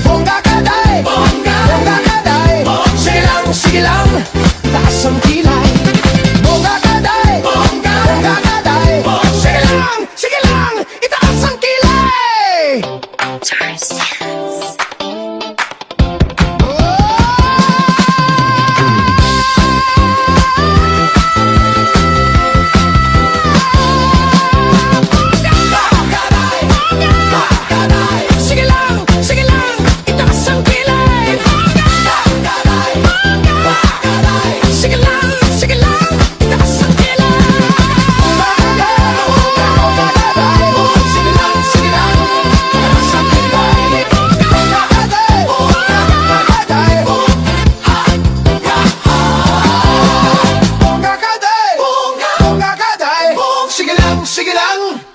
Bongga kaday, bongga kaday. Sige lang, taas ang kilay. Bongga kaday, bongga kaday. Sige lang, itaas ang kilay. Sige lang, itaas ang kilay. Sige lang, itaas ang kilay. Sige lang, itaas ang kilay. Bongga kaday, sige lang.